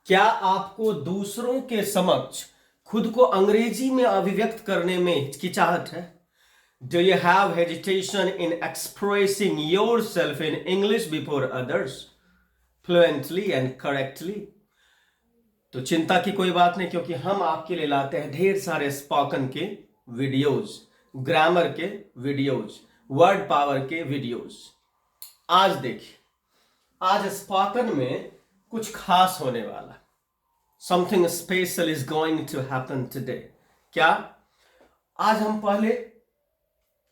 क्या आपको दूसरों के समक्ष खुद को अंग्रेजी में अभिव्यक्त करने में हिचकिचाहट है? Do you have hesitation in expressing yourself in English before others fluently and correctly? तो चिंता की कोई बात नहीं, क्योंकि हम आपके लिए लाते हैं ढेर सारे स्पोकन के वीडियोस, ग्रामर के वीडियोस, वर्ड पावर के वीडियोस। आज देखिए, आज स्पोकन में कुछ खास होने वाला। Something special is going to happen today. क्या? आज हम पहले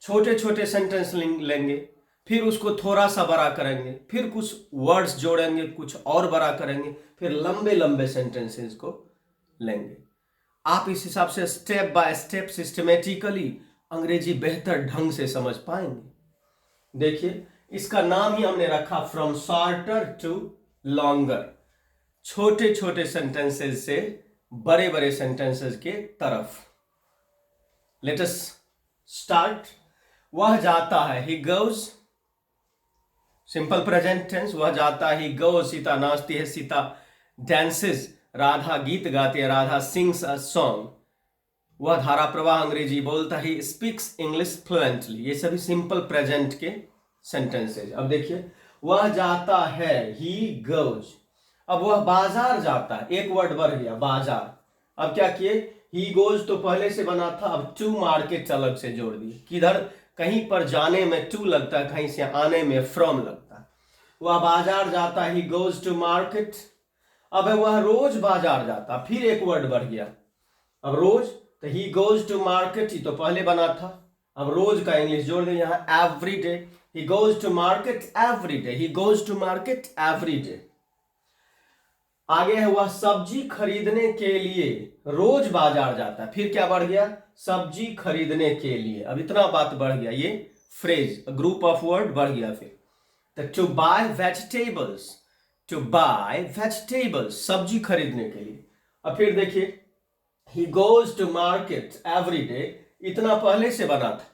छोटे छोटे सेंटेंस लेंगे, फिर उसको थोड़ा सा बड़ा करेंगे, फिर कुछ वर्ड्स जोड़ेंगे, कुछ और बड़ा करेंगे, फिर लंबे लंबे सेंटेंसेस को लेंगे। आप इस हिसाब से स्टेप बाय स्टेप सिस्टमेटिकली अंग्रेजी बेहतर ढंग से समझ पाएंगे। देखिए, इसका नाम ही हमने रखा फ्रॉम शॉर्टर टू लॉन्गर। छोटे छोटे सेंटेंसेस से बड़े बड़े सेंटेंसेस के तरफ। Let us start. वह जाता है, he goes. Simple present tense, वह जाता है, ही गोज। सीता नाचती है, सीता डांसेस। राधा गीत गाती है, राधा सिंग्स अ सॉन्ग। वह धारा प्रवाह अंग्रेजी बोलता है, स्पीक्स इंग्लिश फ्लुएंटली। ये सभी सिंपल प्रेजेंट के सेंटेंसेज। अब देखिए, वह जाता है, ही गोज। अब वह बाजार जाता है, एक वर्ड बढ़ गया, बाजार। अब क्या किए, ही गोज तो पहले से बना था, अब टू मार्केट अलग से जोड़ दिए। किधर? कहीं पर जाने में टू लगता है, कहीं से आने में फ्रॉम लगता है। वह बाजार जाता है, ही गोज टू मार्केट। अब वह रोज बाजार जाता, फिर एक वर्ड बढ़ गया। अब रोज, तो ही गोज टू मार्केट, ही तो पहले बना था, अब रोज का इंग्लिश जोड़ दिया यहाँ, every day. He goes to market every day, he goes to market every day. आगे है, वह सब्जी खरीदने के लिए रोज बाजार जाता है, फिर क्या बढ़ गया, सब्जी खरीदने के लिए। अब इतना बात बढ़ गया, ये फ्रेज, ग्रुप ऑफ वर्ड बढ़ गया। फिर to buy vegetables, to buy vegetables, सब्जी खरीदने के लिए। अब फिर देखिए, he goes to market every day, इतना पहले से बना था,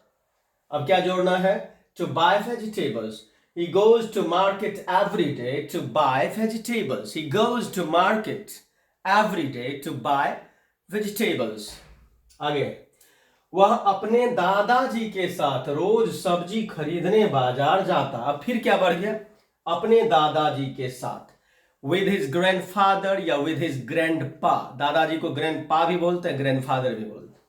अब क्या जोड़ना है, to buy vegetables. He goes to market every day to buy vegetables. He goes to market every day to buy vegetables. आगे, वह अपने दादाजी के साथ रोज सब्जी खरीदने बाजार जाता। अब फिर क्या बढ़ गया, अपने दादाजी के साथ, with his grandfather या with his grandpa। दादाजी को grandpa भी बोलते हैं, grandfather भी बोलते हैं।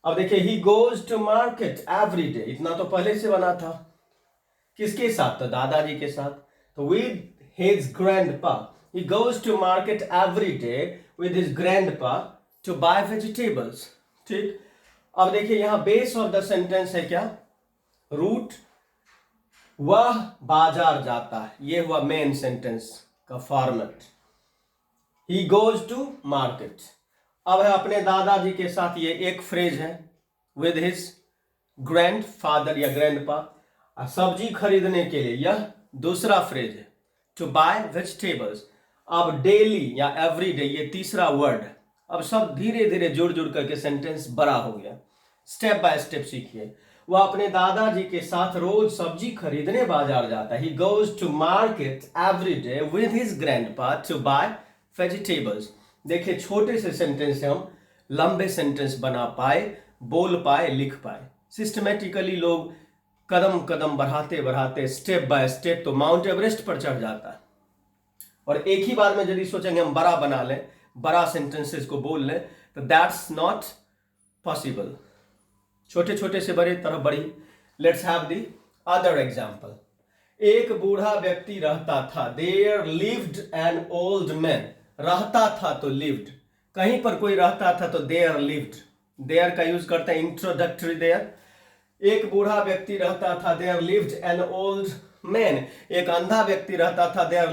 अब देखिए, he goes to market every day, इतना तो पहले से बना था, किसके साथ, तो दादाजी के साथ। तो with his grandpa, he goes to market every day with his grandpa to buy vegetables। ठीक। अब देखिए, यहां बेस ऑफ द सेंटेंस है क्या, रूट। वह बाजार जाता है, ये हुआ मेन सेंटेंस का format. he goes to market। अब है अपने दादाजी के साथ, ये एक फ्रेज है, with his grandfather या grandpa। सब्जी खरीदने के लिए, यह दूसरा फ्रेज है, टू बाय वेजिटेबल्स। अब डेली या एवरीडे, ये तीसरा वर्ड। अब सब धीरे धीरे जुड़ जुड़ करके सेंटेंस बड़ा हो गया। स्टेप बाय स्टेप सीखिए। वह अपने दादाजी के साथ रोज सब्जी खरीदने बाजार जाता है, he goes to market every day with his grandpa to buy vegetables. देखिए, छोटे से सेंटेंस से हम लंबे सेंटेंस बना पाए, बोल पाए, लिख पाए। सिस्टमेटिकली लोग कदम कदम बढ़ाते बढ़ाते, स्टेप बाय स्टेप, तो माउंट एवरेस्ट पर चढ़ जाता है। और एक ही बार में यदि सोचेंगे हम बड़ा बना लें, बड़ा सेंटेंसेस को बोल लें, तो दैट्स नॉट पॉसिबल। छोटे छोटे से बड़े तरफ बढ़ी। Let's have the other example. एक बूढ़ा व्यक्ति रहता था, there lived an old man. रहता था तो लिव्ड, कहीं पर कोई रहता था तो देयर लिव्ड। देयर का यूज करते हैं इंट्रोडक्टरी देयर। एक बूढ़ा व्यक्ति रहता था, there lived an old man. एक अंधा व्यक्ति रहता था, there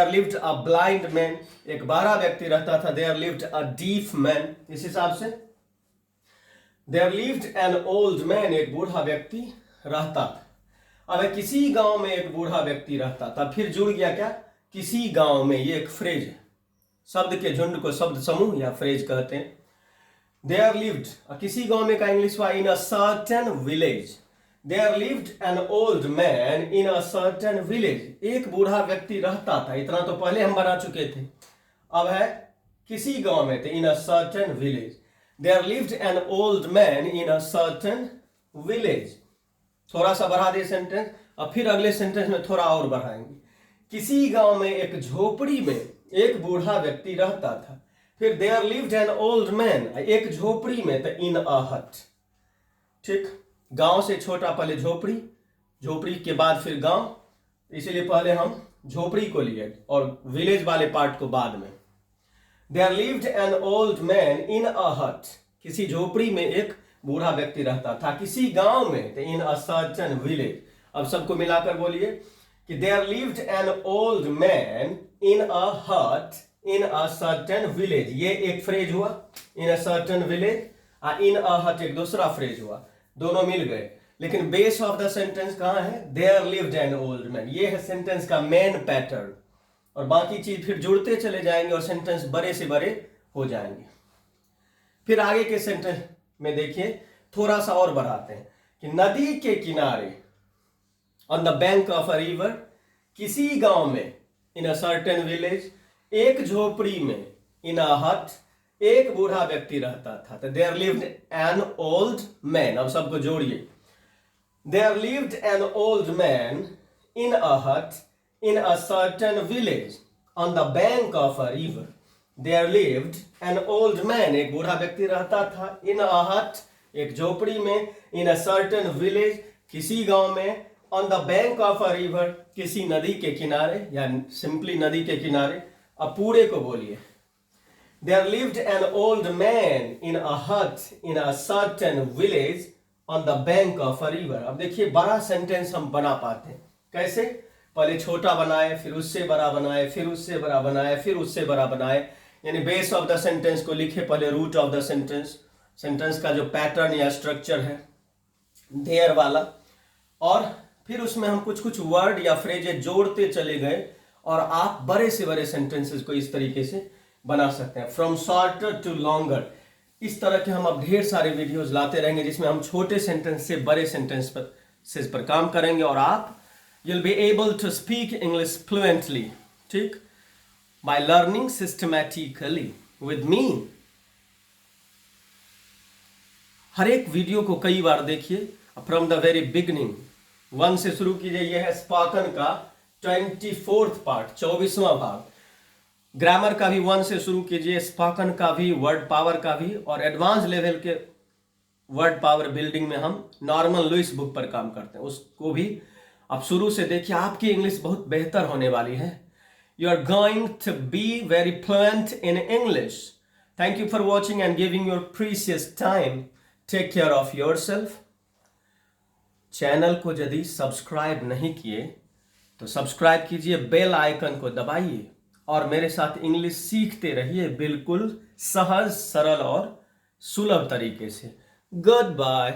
lived a blind man. एक बहरा व्यक्ति रहता था, there lived a deaf man. इस हिसाब से there lived an old man, एक बूढ़ा व्यक्ति रहता था। अब किसी गांव में एक बूढ़ा व्यक्ति रहता था, फिर जुड़ गया क्या, किसी गांव में, ये एक फ्रेज है। शब्द के झुंड को शब्द समूह या फ्रेज कहते हैं। There lived, किसी गांव में का इंग्लिश हुआ, in a certain village। There lived an old man in a certain village। एक बूढ़ा व्यक्ति रहता था, इतना तो पहले हम बना चुके थे। अब है किसी गांव में, तो in a certain village. There lived an old man in a certain village. थोड़ा सा बढ़ा दे सेंटेंस, अब फिर अगले सेंटेंस में थोड़ा और बढ़ाएंगे। किसी गांव में एक झोपड़ी में एक बूढ़ा व्यक्ति रहता था। फिर there lived an old man, एक झोपड़ी में, तो इन अ हट। ठीक, गांव से छोटा पहले झोपड़ी, झोपड़ी के बाद फिर गांव, इसीलिए पहले हम झोपड़ी को लिए और विलेज वाले पार्ट को बाद में। There lived an old man in a hut, किसी झोपड़ी में एक बूढ़ा व्यक्ति रहता था। किसी गांव में, तो इन अ सर्टेन विलेज। अब सबको मिलाकर बोलिए कि there lived an old man in a hut in a certain village. ये एक फ्रेज हुआ, इन अ सर्टेन विलेज, और इन अ हट एक दूसरा फ्रेज हुआ, दोनों मिल गए। लेकिन बेस ऑफ द सेंटेंस कहां है? There lived an old man. ये है सेंटेंस का मेन पैटर्न, और बाकी चीज फिर जुड़ते चले जाएंगे और सेंटेंस बड़े से बड़े हो जाएंगे। फिर आगे के सेंटेंस में देखिए, थोड़ा सा और बढ़ाते हैं कि नदी के किनारे, on the bank of a river, किसी गांव में, इन अ सर्टेन विलेज, एक झोपड़ी में, इन अ हट, एक बूढ़ा व्यक्ति रहता था। तो there lived an old man. अब सबको जोड़िए, there lived an old man in a hut in a certain village on the bank of a river. There lived an old man, एक बूढ़ा व्यक्ति रहता था, इन अ हट, एक झोपड़ी में, इन अ सर्टेन विलेज, किसी गांव में, on the bank of a river, किसी नदी के किनारे, या सिंपली नदी के किनारे। अब पूरे को बोलिए, there lived an old man in a hut in a certain village on the bank of a river. अब देखिए, बड़ा सेंटेंस हम बना पाते हैं कैसे? पहले छोटा बनाए, फिर उससे बड़ा बनाए, फिर उससे बड़ा बनाए, फिर उससे बड़ा बनाए, यानी बेस ऑफ द सेंटेंस को लिखे, पहले root of the sentence, sentence का जो पैटर्न या स्ट्रक्चर है देयर वाला, और फिर उसमें हम कुछ कुछ वर्ड या फ्रेजेस जोड़ते चले गए, और आप बड़े से बड़े सेंटेंसेस को इस तरीके से बना सकते हैं, फ्रॉम शॉर्टर टू लॉन्गर। इस तरह के हम अब ढेर सारे वीडियोस लाते रहेंगे जिसमें हम छोटे सेंटेंस से बड़े सेंटेंस पर काम करेंगे, और आप you'll be able to speak English fluently, ठीक, by learning systematically with me। हर एक वीडियो को कई बार देखिए, फ्रॉम द वेरी बिगनिंग, 1 से शुरू कीजिए। यह है स्पोकन का 24th पार्ट, 24वां भाग। ग्रामर का भी 1 से शुरू कीजिए, स्पोकन का भी, वर्ड पावर का भी, और एडवांस लेवल के वर्ड पावर बिल्डिंग में हम नॉर्मन लुइस बुक पर काम करते हैं, उसको भी आप शुरू से देखिए। आपकी इंग्लिश बहुत बेहतर होने वाली है। You are going to be very fluent in English. Thank you for watching and giving your precious time. Take care of yourself. Channel को यदि सब्सक्राइब नहीं किए तो सब्सक्राइब कीजिए, बेल आइकन को दबाइए, और मेरे साथ इंग्लिश सीखते रहिए, बिल्कुल सहज, सरल और सुलभ तरीके से। Good bye.